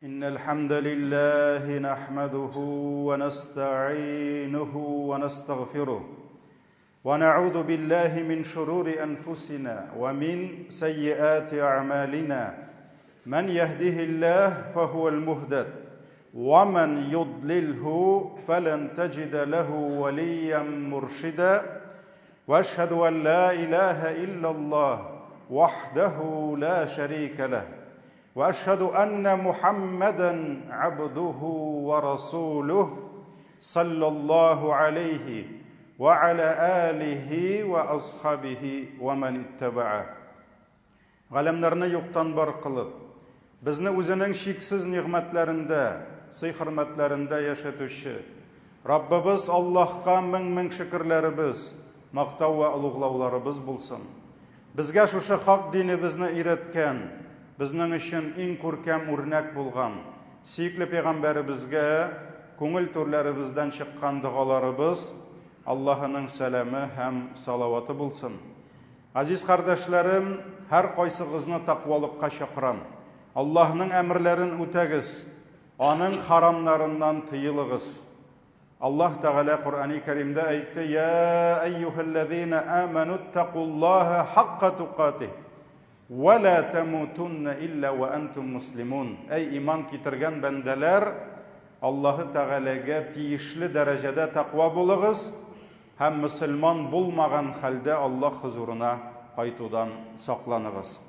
إن الحمد لله نحمده ونستعينه ونستغفره ونعوذ بالله من شرور أنفسنا ومن سيئات أعمالنا من يهده الله فهو المهتد ومن يضلله فلن تجد له وليا مرشدا وأشهد أن لا إله إلا الله وحده لا شريك له وأشهد أن محمدًا عبده ورسوله صلى الله عليه وعلى آله وأصحابه ومن اتبعه. Ғалымдарны юктан бар кылып, безне үзенең шиксез ниғмәтләрендә, сый-хөрмәтләрендә яшәтүче Раббыбыз Аллаһка мең шөкерләребез, мактау ва улуглауларыбыз булсын. Безгә шушы хак динебезне өйрәткән, безнең өчен иң күркәм үрнәк булган, сөйкле пәйгамбәребезгә күңел төрләребездән чыккан дугаларыбыз Аллаһының сәламе һәм салаваты булсын. Азиз кардәшләрем, һәр кайсыгызны тақвалыкка чакырам. Аллаһның әмерләрен үтәгез, аның харамнарыннан тыелыгыз. Аллаһ Тәгалә Кур'ан-ы Кәримдә әйтте: "Я айюхаллазина аману тақуллаха хакка туқатih ва ла тамутунна илля ва антум муслимун." Әй иман китергән бәндәләр, Аллаһ Тәгаләгә тиешле дәрәҗәдә тақва булыгыз һәм мөселман булмаган хәлдә Аллаһ хузурына кайтудан сакланыгыз.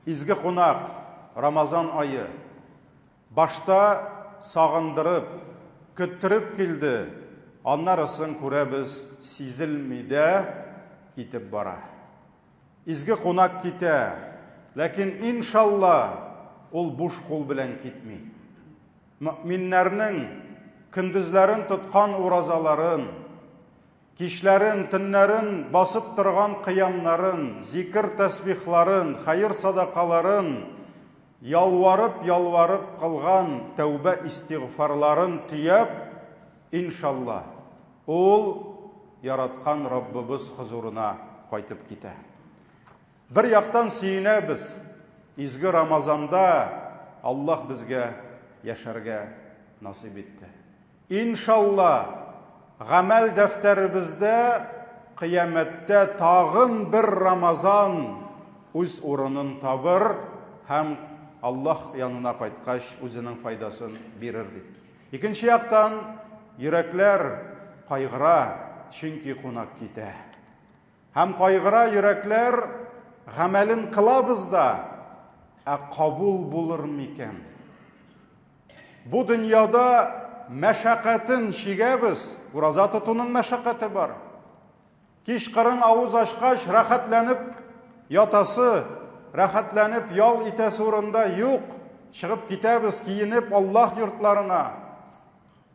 Изге кунак, Рамазан айы башта сагындырып, көттіріп келді, аннарысын күрәбіз, сизілмей дә китеп бара. Изге кунак китә, ләкин иншалла ул буш кул белән китми. Мөминнәрнең көндезләрен тоткан уразаларын, кичләрен, төннәрен басып торган кыямнарын, зикр тәсбихларын, хәйр садакаларын, ялварып кылган тәүбә истигъфарларын төяп, иншалла, ул яраткан Раббыбыз хузурына кайтып китә. Бер яктан сөенәбез, изге Рамазанда Аллаһ безгә яшәргә насип итте. Иншалла, гамәл дәфтәребездә кыямәттә тагын бер Рамазан үз урынын табыр һәм Аллаһ янына кайткач үзенең файдасын бирер дип. Икенче яктан йөрәкләр кайгыра, чөнки кунак китә. Һәм кайгыра йөрәкләр, гамәлен кылабыз да, кабул булыр микән? Бу дөньяда мәшәкатен чигәбез, ураза тотуның мәшәкате бар. Кичкырын авыз ачкач рәхәтләнеп ятасы, рәхәтләнеп ял итәсе урында юк, чыгып китәбез, киенеп Аллаһ йортларына.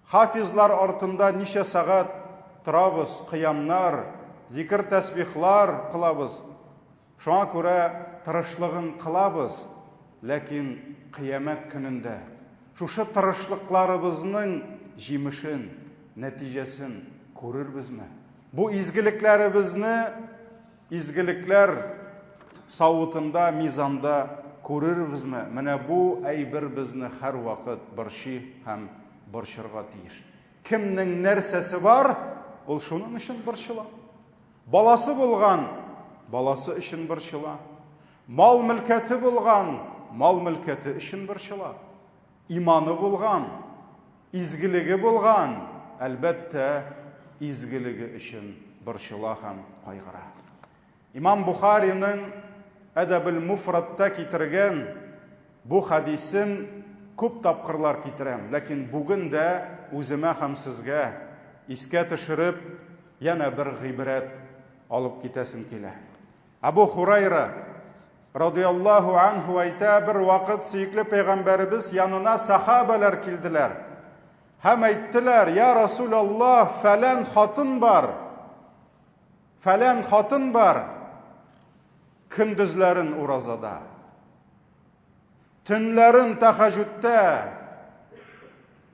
Хафизлар артында ничә сагать торабыз, кыямнар, зикр тәсбихлар кылабыз. Шуңа күрә тырышлыгын кылабыз, ләкин кыямәт көнендә шушы тырышлыкларыбызның җимешен, нәтиҗәсен күрербезме? Бу изгелекләребезне изгелекләр савытында, мизанда күрербезме? Менә бу әйбер безне һәр вакыт борчый һәм борчырга тиеш. Кемнең нәрсәсе бар, ул шуның өчен борчыла. Баласы булган, баласы өчен борчыла. Мал мөлкәте булган, мал мөлкәте өчен борчыла. Иманы булган, изгелеге булган, әлбәттә, изгелеге өчен борчыла һәм кайгыра. Имам Бухариның Әдәбул Муфрадта китергән бу хадисен күп тапкырлар китерәм, ләкин бүген дә үземә һәм сезгә искә төшереп, яна бер гыйбрәт алып китәсем килә. Абу Хурайра радиллаһу анһу әйтә, бер вакыт сөйкле пәйгамбәребез янына сахабалар килделәр. Һәм әйттеләр: "Я Расулаллаһ, фәлән хатын бар, көндезләрен уразада, төнләрен тәһәҗүдтә,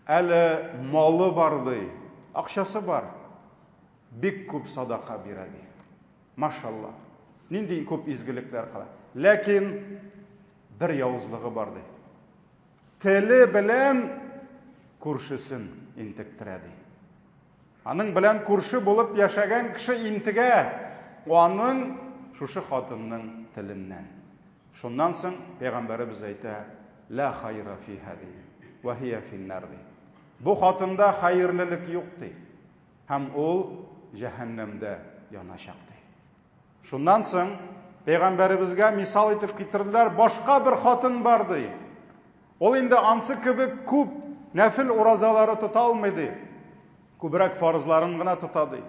әле малы барды, акчасы бар, бик күп садака бирә ди. Машалла, нинди күп изгелекләр кыла. Ләкин бер явызлыгы бар ди. теле белән күршесен интектирә ди. Аның белән күрше булып яшәгән кеше интегә аның шушы хатынның теленнән. Шуннан соң Пәйгамбәребез әйтә: "Ла хайра фи хади ва хия фин-нар." Бу хатында хәерлелек юк ди. Һәм ул җәһәннәмдә яначак ди. Шуннан соң Пәйгамбәребезгә мисал итеп китерделәр, башка бер хатын бар ди. Ул инде ансы кебек күп нәфил уразалары тота алмый ди. Күбрәк фарызларын гына тота ди.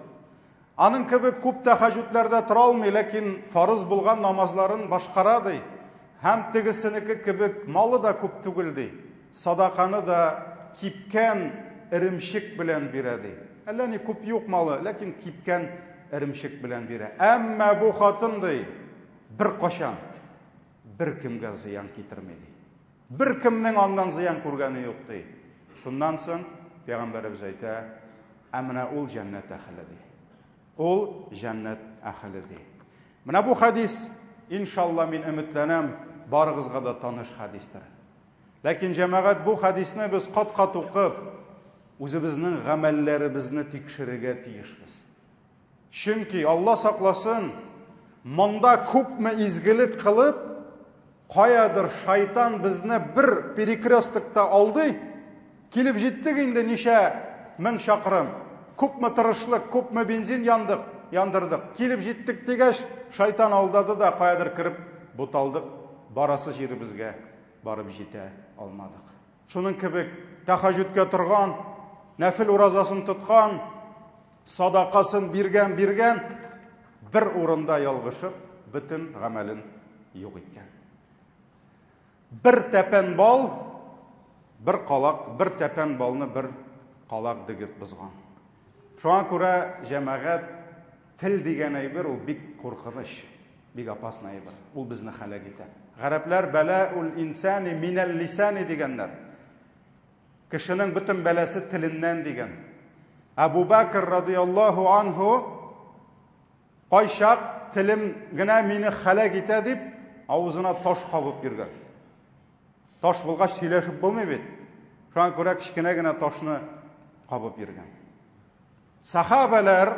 Аның кебек күп тәһаҗүдләрдә тора алмый, ләкин фарыз булган намазларын башкара ди. Һәм тегесенеке кебек малы да күп түгел ди. Садаканы да кипкән иремшек белән бирә ди. Әллә ни күп юк малы, ләкин кипкән иремшек белән бирә. Әмма бу хатын ди, бер кашан бер кемгә зыян китермәй ди. Бер кемнең аннан зыян күргәне юк ди. Шуннан соң Пәйгамбәребез әйтә: "Әмна ул җәннәт әһле ди." Ул җәннәт әһле ди. Менә бу хадис, иншалла, мин өметләнәм, барыгызга да таныш хадистер. Ләкин җәмәгать, бу хадисны без кат-кат укып, үзебезнең гамәлләребезне тикшерергә тиешбез. Чөнки Алла сакласын, монда күпме изгелек кылып, каядыр шайтан безне бер перекрестокта алды, килеп җиттек инде ничә мең чакрым, күпме тырышлык, күпме бензин яндырдык, килеп җиттек дигәч, шайтан алдады да каядыр кирип буталдык, барасы җиребезгә барып җитә алмадык. Шуның кебек тәһаҗүдкә торган, нәфил уразасын тоткан, садакасын биргән, бер урында ялгышып, бөтен гамәлен юк иткән. Бер тәпән бал, бер калак, бер тәпән балны бер калак дигит бозган. Шуңа күрә җәмәгать, тел дигән әйбер ул бик куркыныч, бик опасный әйбер. Ул безне хәлак итә. Гарәпләр бәлаул инсани минал лисани дигәннәр. Кешенең бөтен бәласе теленнән дигән. Абу Бәкр радиллаһу анһу кайчак телем генә мине хәлак итә дип авызына таш кабып йөргән. Таш булгач сөйләшеп булмый бит. Шуңа күрә кичкенә генә ташны кабып йөргән. Сахабалар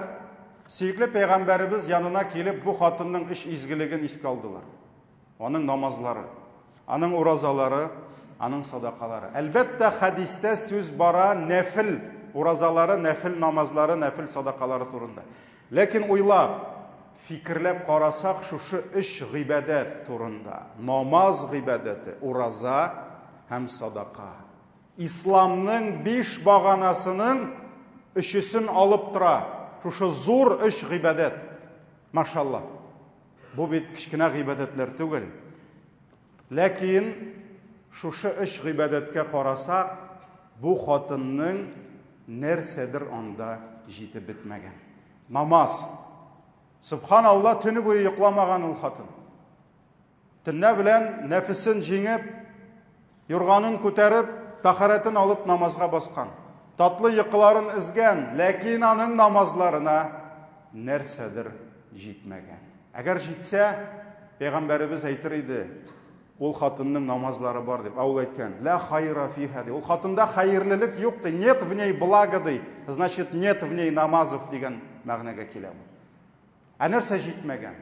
сөйкле Пәйгамбәребез янына килеп бу хатынның эш изгелеген искә алдылар. Аның намазлары, аның уразалары, аның садакалары. Әлбәттә хадистә сүз бара нәфил уразалары, нәфил намазлары, нәфил садакалары турында. Ләкин уйлап, фикерләп карасак, шушы эш гыйбадәт турында. Намаз гыйбадәте, ураза һәм садака. Исламның 5 баганасының өчесен алып тора. Шушы зур эш гыйбадәт. Машалла. Бу бит кичкенә гыйбадәтләр түгел. Ләкин шушы эш гыйбадәткә карасак, бу хатынның нәрсәдер анда җитеп бетмәгән. Намаз. Субханалла, төне буе йокламаган ул хатын. Төннә белән нәфесен җиңеп, юрганын күтәреп, тахаратын алып намазга баскан. Татлы йокыларын изгән, ләкин аның намазларына нәрсәдер җитмәгән. Әгәр җитсә, Пәйгамбәребез әйтер иде, ул хатынның намазлары бар дип. Ул әйткән: "Ла хайра фи хади." Ул хатында хәерлелек юк ди, нет в ней блага ди. Значит, нет в ней намазов дигән мәгънәгә килә. Нәрсә җитмәгән?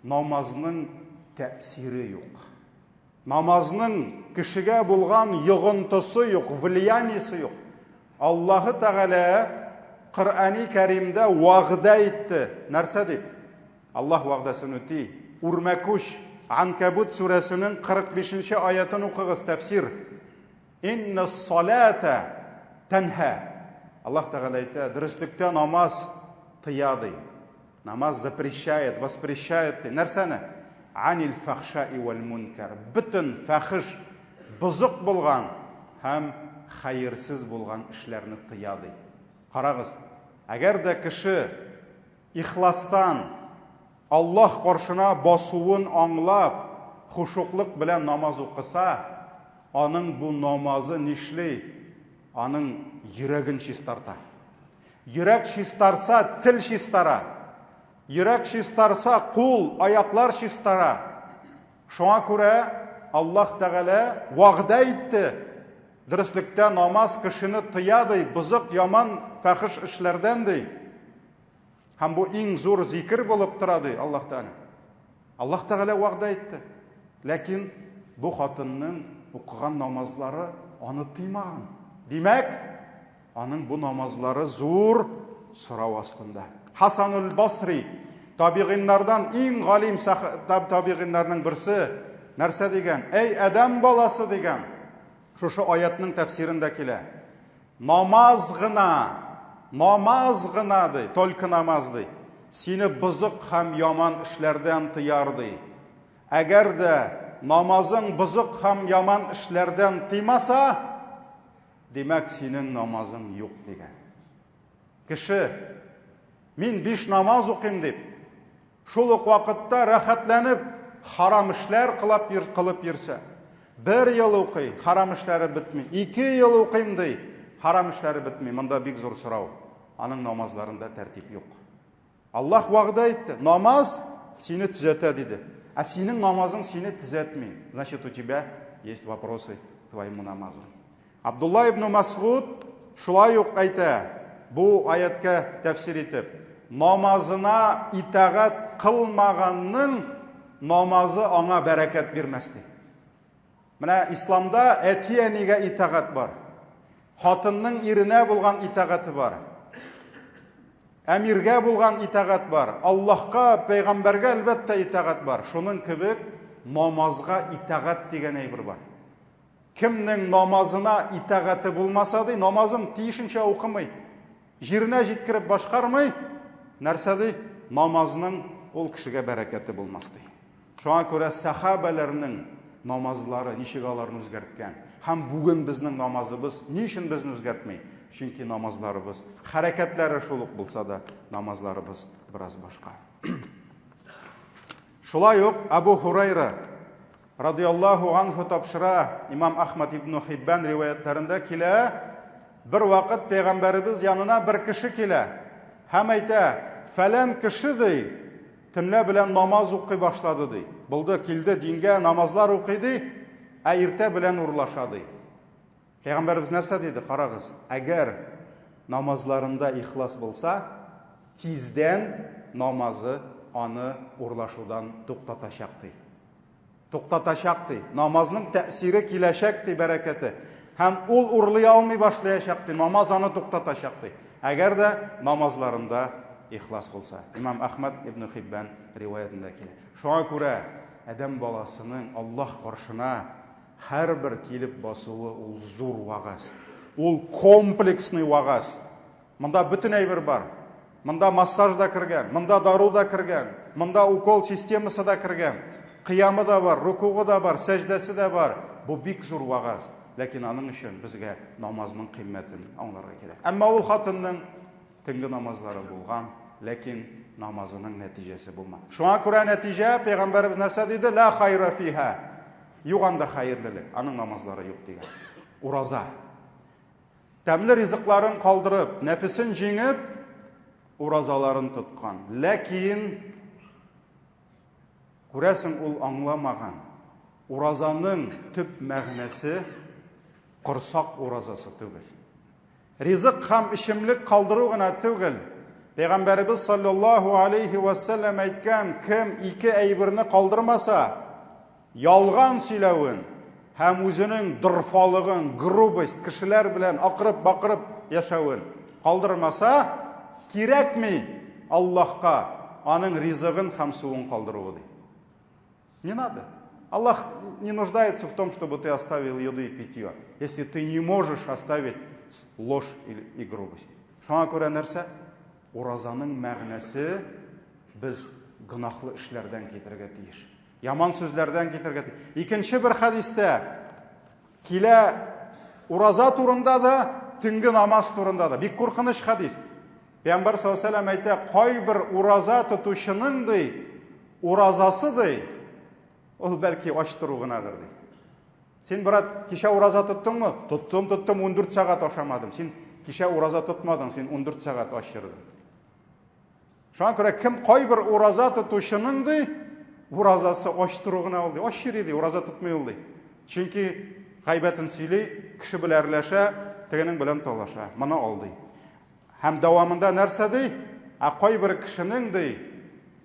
Намазның тәэсире юк. Намазның кешегә булган йогынтысы юк, влияниесе юк. Аллаһы Тәгалә Коръәни Кәримдә вәгъдә итте. Нәрсә дип? Аллаһ вәгъдәсен үти. Үрмәкүш Анкабут сүрәсенең 45-нче аятын укыгыз, тәфсир. Иннас-салата танха. Аллаһ Тәгалә әйтә, дөрестлектә намаз тыя ди. Намаз запрещает, воспрещает. Нәрсәне? Анил фахшаи вал мункар. Бөтен фахиш, бузык булган һәм хәерсез булган эшләрне тыя ди. Карагыз, әгәр дә кеше ихластан Аллаһ каршына басуын аңлап, хушуклык белән намаз укыса, аның бу намазы нишли? Аның йөрәген чистарта. Йөрәк чистарса, тел чистара. Йөрәк чистарса, кул, аяклар чистара. Шуңа күрә Аллаһ Тәгалә вәгъдә итте. Дөреслектә намаз кешене тыя ди, бузык, яман, фахиш эшләрдән ди. Һәм бу иң зур зикр булып тора ди Аллаһ Тәгалә. Аллаһ Тәгалә вәгъдә итте. Ләкин бу хатынның укыган намазлары аны тыймаган. Димәк, аның бу намазлары зур сорау астында. Хасанул Басри, табигиннардан иң галим табигиннарның берсе, нәрсә дигән? Эй адам баласы дигән. Шушы аятның тәфсирендә килә. Намаз гына ди, только намаз ди. Сине бузык һәм яман эшләрдән тыяр ди. Әгәр дә намазың бузык һәм яман эшләрдән тыймаса, демәк синең намазың юк дигән. Кеше, мин 5 намаз укыйм дип, шул ук вакытта рәхәтләнеп, харам эшләр кылып йөрсә, 1 ел укый, харам эшләре бетми, 2 ел укыйм ди, харам эшләре бетми. Монда бик зур сорау. Аның намазларында тәртип юк. Аллаһ вәгъдә итте, намаз сине төзәтә диде. А синең намазың сине төзәтми. Значит, у тебя есть вопросы к твоему намазу. Абдулла ибн Масгуд шулай ук әйтә, бу аятка тәфсир итеп, намазына итагать кылмаганның намазы аңа бәрәкәт бирмәс ди. Менә исламда әти-әнигә итагать бар. Хатынның иренә булган итагаты бар. Әмиргә булган итагать бар. Аллаһка, пәйгамбәргә әлбәттә итагать бар. Шуның кебек намазга итагать дигән әйбер бар. Кемнең намазына итагаты булмаса ди, намазын тиешенчә укымый, җиренә җиткереп башкармый, нәрсә ди? Намазның ул кешегә бәрәкәте булмас ди. Шуңа күрә сахабаларның намазлары ничек аларны үзгәрткән. Һәм бүген безнең намазыбыз ни өчен безне үзгәртмәй? Чөнки намазларыбыз, хәрәкәтләре шул ук булса да, намазларыбыз бераз башка. Шулай ук Абу Хурайра радиллаһу анһу тапшыра, Имам Ахмад ибн Хиббан риваятларында килә, бер вакыт пәйгамбәрбез янына бер кеше килә. Һәм әйтә, фәлән кеше ди, төнлә белән намаз укый башлады ди. Булды, килде дингә, намазлар укый ди, ә иртә белән урлаша ди. Пәйгамбәрбез нәрсә диде? Карагыз, әгәр намазларында ихлас булса, тиздән намазы аны урлашудан туктатачак ди. Туктатачак ди. Намазның тәэсире киләчәк ди, бәрәкәте. Һәм ул урлый алмый башлаячак ди, намаз аны туктатачак ди. Әгәр дә намазларында ихлас булса. Имам Ахмад ибн Хиббан риваятында килә. Шуңа күрә адәм баласының Аллаһ каршына һәрбер килеп басуы ул зур вагаз. Ул комплексный вагаз. Монда бөтен әйбер бар. Монда массаж да кергән, монда дару да кергән, монда укол системасы да кергән. Кыямы да бар, рукугы да бар, сәҗдәсе дә бар. Бу бик зур вагаз. Ләкин аның өчен безгә намазның кыйммәтен аңларга кирәк. Әмма ул хатынның төнге намазлары булган, ләкин намазының нәтиҗәсе булмады. Шуңа күрә нәтиҗә пәйгамбәрбез нәрсә диде? Ла хайра фиха. Юганда хайырлылык, аның намазлары юк дигән. Ураза. Тәмле ризыкларын калдырып, нәфесен җиңеп, уразаларын тоткан. Ләкин күрәсең ул аңламаган. Уразаның төп мәгънәсе корсак уразасы түгел. Ризык һәм ишемлек калдыру гына түгел. Пәйгамбәрбез саллаллаһу алейхи ва саллям әйткән, кем 2 әйберне калдырмаса, ялган сөйләвен һәм үзенең дурфалыгын, грубость, кешеләр белән акырып-бакырып яшәвен калдырмаса, кирәкми Аллаһка аның ризыгын һәм суын калдыруы ди. Не надо. Аллах не нуждается в том, чтобы ты оставил еду и питье, если ты не можешь оставить ложь и грубость. Шуңа күрә нәрсә? Уразаның мәгънәсе без гынахлы эшләрдән китәргә тиеш. Яман сүзләрдән китәргә тиеш. Икенче бер хадистә килә ураза турында да, төнге намаз турында да. Бик куркыныч хадис. Пәйгамбәр саллаллаһу алейһи ва сәллям әйтә, кайбер ураза тотучының ди, уразасы ди, ул бәлки ач туру гынадыр ди. Син брат, кичә ураза тоттыңмы? Тоттым, 14 сәгать ашамадым. Син кичә ураза тотмадың, син 14 сәгать ач йөрдең. Шуңа күрә кем кайбер ураза тотучының ди, уразасы ач туру гына ул ди. Ач йөри ди, ураза тотмый ул ди. Чөнки гайбәтен сөйли, кеше беләрләшә, тегенең белән талаша. Моны алдый. Һәм дәвамында нәрсә ди? Кайбер кешенең ди,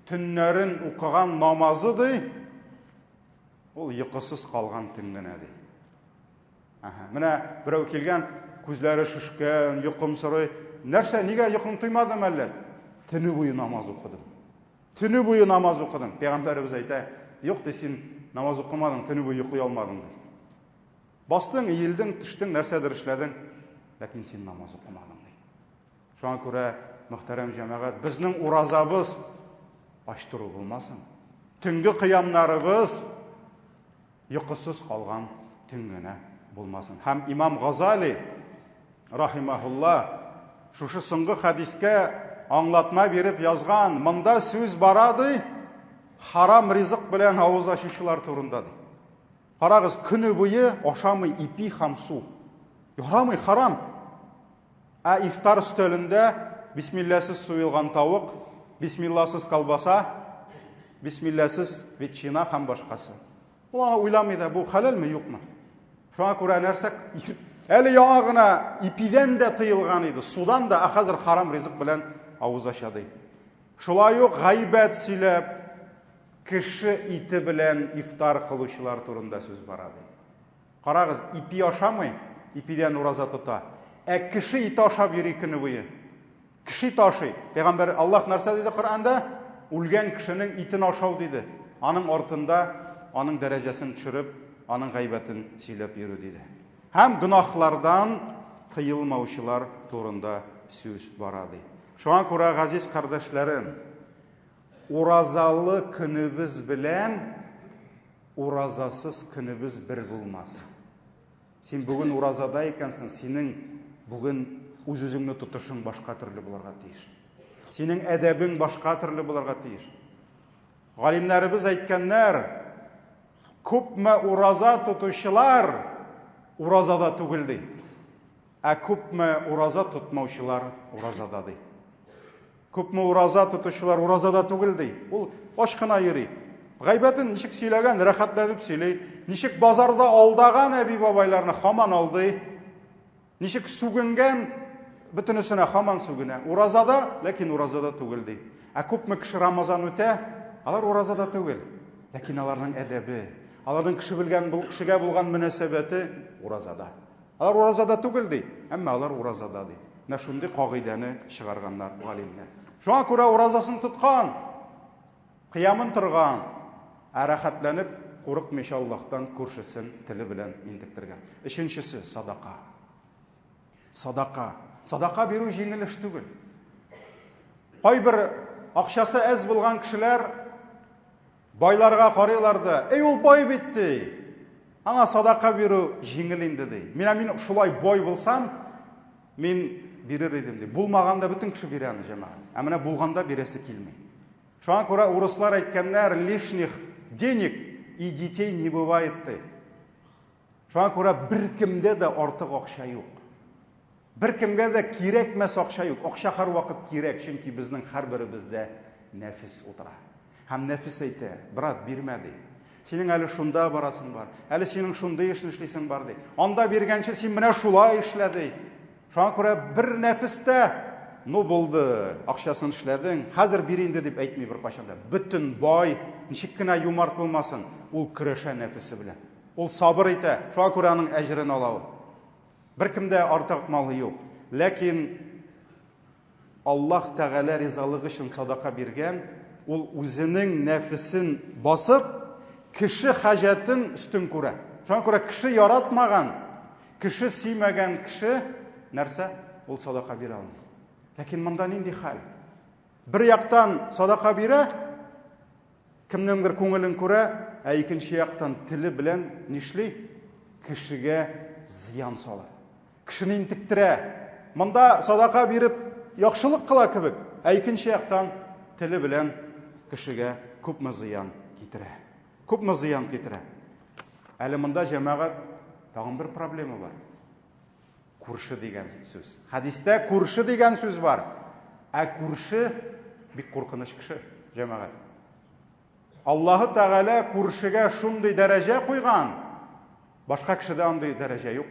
төннәрен укыган намазы ди, ул йокысыз калган төн генә ди. Менә берәү килгән, күзләре шешкән, йокым сорый. Нәрсә, нигә йокым туймадым әллә? Төне буе намаз укыдым. Төне буе намаз укыдым. Пәйгамбәрбез әйтә, юк ди, син намаз укымадың, төне буе йоклый алмадың ди. Бастың, иелдең, төштең, нәрсәдер эшләдең, ләкин син намаз укымадың ди. Шуңа күрә, мөхтәрәм җәмәгать, безнең уразабыз аш туры булмасын. Төнге кыямнарыбыз йокысыз калган төн генә булмасын. Һәм Имам Газали рахимахулла шушы соңгы хадискә аңлатма биреп язган, монда сүз барады, харам ризык белән авыз ачучылар турында ди. Карагыз, көне буе ашамый ипи һәм су. Ярамый, харам. Ифтар өстәлендә бисмилласыз суелган тавык, бисмилласыз колбаса, бисмилласыз ветчина һәм башкасы. Ул уйламый да, бу хәләлме, юкмы? Шуңа күрә нәрсә, әле яңа гына ипидән дә тыелган иде, судан да, хәзер харам ризык белән авыз ачады. Шулай ук гайбәт сөйләп, кеше ите белән ифтар кылучылар турында сүз барады. Карагыз, ипи ашамый, ипидән ураза тота. Кеше ите ашап йөри көне буе. Кеше ташый. Пәйгамбәр Аллаһ нәрсә диде Коръәндә? Үлгән кешенең итен ашау диде. Аның артында аның дәрәҗәсен төшереп, аның гайбәтен сөйләп йөрү диде. Һәм гынахлардан тыелмаучылар турында сүз барады. Шуңа күрә, газиз кардәшләрем, уразалы көнебез белән уразасыз көнебез бер булмасын. Син бүген уразада икәнсең, синең бүген үз-үзеңне тотышың башка төрле булырга тиеш. Синең әдәбең башка төрле булырга тиеш. Галимнәребез әйткәннәр, күпме ураза тотучылар уразада түгел ди. Күпме ураза тотмаучылар уразада ди. Күпме ураза тотучылар уразада түгел ди. Ул ашкына йөри. Гайбәтен ничек сөйләгән, рәхәтләнеп сөйли. Ничек базарда алдаган әби бабайларны һаман алдый. Ничек сүгенгән, бөтенесенә һаман сүгенә. Уразада, ләкин уразада түгел ди. Күпме кеше Рамазан үтә, алар уразада түгел. Ләкин аларның әдәбе, аларның кеше белгән, кешегә булган мөнәсәбәте уразада. Алар уразада түгел ди, әмма алар уразада ди. Менә шундый кагыйдәне чыгарганнар галимнәр. Шуңа күрә уразасын тоткан, кыямын торган, рәхәтләнеп, курыкмыйча Аллаһтан күршесен теле белән интектергән. Өченчесе садака. Садака бирү җиңел эш түгел. Кайбер акчасы әз булган кешеләр байларга карыйлар да, ул бай битте. Аңа садака бирү җиңел инде ди. Мин шулай бай булсам, мин бирер идем ди. Булмаганда бөтен кеше бирә аны җәмәгать. Менә булганда бирәсе килми. Шуңа күрә урыслар әйткәннәр, лишних денег и детей не бывает ди. Шуңа күрә беркемдә дә артык акча юк. Беркемгә дә кирәкмәс акча юк. Акча һәр вакыт кирәк, чөнки безнең һәрберебездә нәфис утыра. Һәм нәфис әйтә, брат, бирмә ди. Синең әле шунда барасың бар. Әле синең шундый эшне эшлисең бар ди. Анда биргәнче син менә шулай эшләде. Шуңа күрә бер нәфистә, булды, акчасын эшләдең, хәзер бир инде дип әйтми бер качанда. Бөтен бай, ничек кенә юмарт булмасын, ул көрәшә нәфисе белән. Ул сабыр итә. Шуңа күрә аның әҗрен ала. Беркемдә артык малы юк. Ләкин Аллаһ Тәгалә ризалыгы өчен садака биргән, ул үзенең нәфисен басып, кеше хаҗатын үстен күрә. Шуңа күрә кеше яратмаган, кеше сөймәгән кеше нәрсә? Ул садака бирә алмый. Ләкин монда нинди хәл? Бер яктан садака бирә, кемнеңдер күңелен күрә, икенче яктан теле белән нишли? Кешегә зыян сала. Кешене интектерә. Монда садака биреп яхшылык кыла кебек, икенче яктан теле белән кешегә күпме зыян китерә. Күпме зыян китерә. Әле монда җәмәгать тагын бер проблема бар. Күрше дигән сүз. Хадистә күрше дигән сүз бар. Күрше бик куркыныч кеше, җәмәгать. Аллаһы Тәгалә күршегә шундый дәрәҗә куйган. Башка кешедә андый дәрәҗә юк.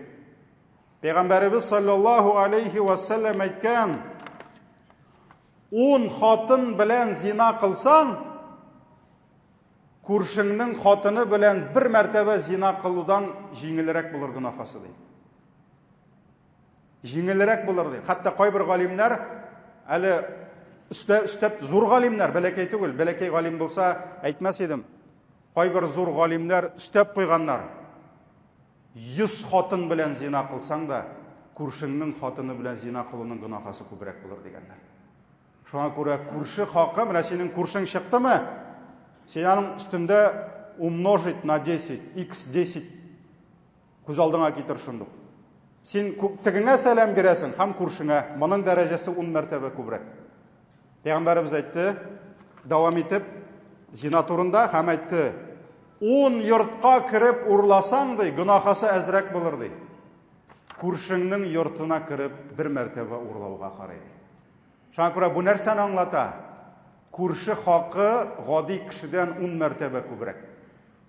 Пәйгамбәребез саллаллаху алейхи ва саллям әйткән: 10 хатын белән зина кылсаң, күршеңнең хатыны белән бер мәртәбә зина кылудан җиңелрәк булыр гөнаһысы ди. Җиңелрәк булыр ди. Хәтта кайбер галимнәр, әле өстәп зур галимнәр, бәләкәй түгел, бәләкәй галим булса әйтмәс идем. Кайбер зур галимнәр өстәп куйганнар: 100 хатын белән зина кылсаң да, күршеңнең хатыны белән зина кылуның гөнаһысы күбрәк булыр дигәннәр. Шуңа күрә күрше хакы, менә синең күршең чыктымы, син аның өстендә умножить на 10, x10 күз алдыңа китер шундук. Син тегеңә сәлам бирәсең, һәм күршеңә моның дәрәҗәсе 10 мәртәбә күбрәк. Пәйгамбәрбез әйтте, дәвам итеп, зина турында һәм әйтте: 10 йортка кирип урласаң ди, гөнаһысы әзрәк булыр ди. Күршеңнең йортына кирип бер мәртәбә урлауга карый. Шуңа күрә бу нәрсәне аңлата. Күрше хакы гади кешедән 10 мәртәбә күбрәк.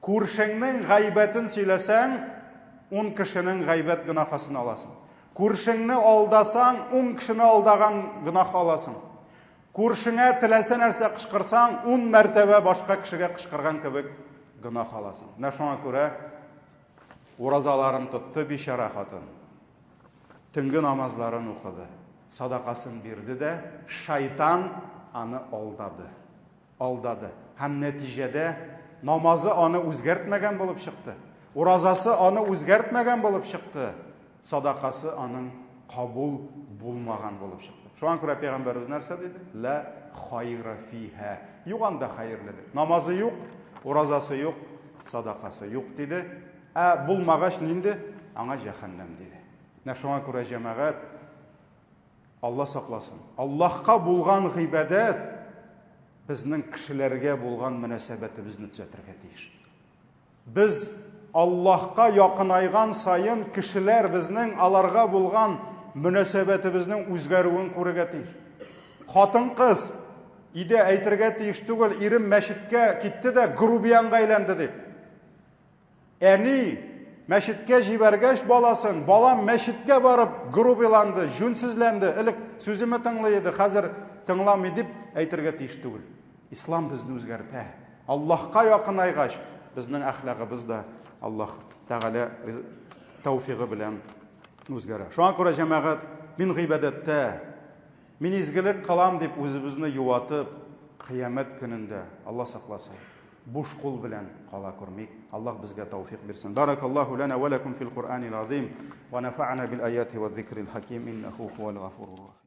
Күршеңнең гайбәтен сөйләсәң, 10 кешенең гайбәт гөнаһысын аласың. Күршеңне алдасаң, 10 кешене алдаган гөнаһ аласың. Күршеңә теләсә нәрсә кычкырсаң, 10 мәртәбә башка кешегә кычкырган кебек гөнаһ аласың. Менә шуңа күрә уразаларын тотты бичара хатын. Төнге намазларын укыды, садакасын бирде дә, шайтан аны алдады. Һәм нәтиҗәдә намазы аны үзгәртмәгән булып чыкты. Уразасы аны үзгәртмәгән булып чыкты. Садакасы аның кабул булмаган булып чыкты. Шуңа күрә Пәйгамбәрбез нәрсә диде? Ла хайра фиха. Юганда хәерлелек. Намазы юк, уразасы юк, садакасы юк диде. Булмагач нинди? Аңа җәһәннәм диде. Шуңа күрә җәмәгать, Алла сакласын. Аллаһка булган гыйбадат безнең кешеләргә булган мөнәсәбәтебезне төзәтергә тиеш. Без Аллаһка якынайган сайын кешеләр безнең аларга булган мөнәсәбәтебезнең үзгәрүен күрергә тиеш. Хатын-кыз иде әйтергә тиеш түгел, ирем мәчеткә китте дә грубиянга әйләнде дип. Әни мәчеткә җибәргәч баласын, балам мәчеткә барып грубиланды, жүнсезләнде, элек сүземе тыңлый иде, хәзер тыңламый дип әйтергә тиеш түгел. Ислам безне үзгәртә. Аллаһка якынайгач, безнең әхлагыбыз да Аллаһ Тәгалә тәүфигы белән үзгәрә. Шуңа күрә җәмәгать, мин гыйбадәттә, мин изгелек кылам дип үзебезне юатып, кыямәт көнендә Алла сакласын, буш кул белән кала күрмик. Аллаһ безгә тәүфик бирсен. Баракаллаху лана ва лакум фил Кур'анил азим ва нафa'na бил аяти ва зикрил хаким иннаху хувал гафурур рахим.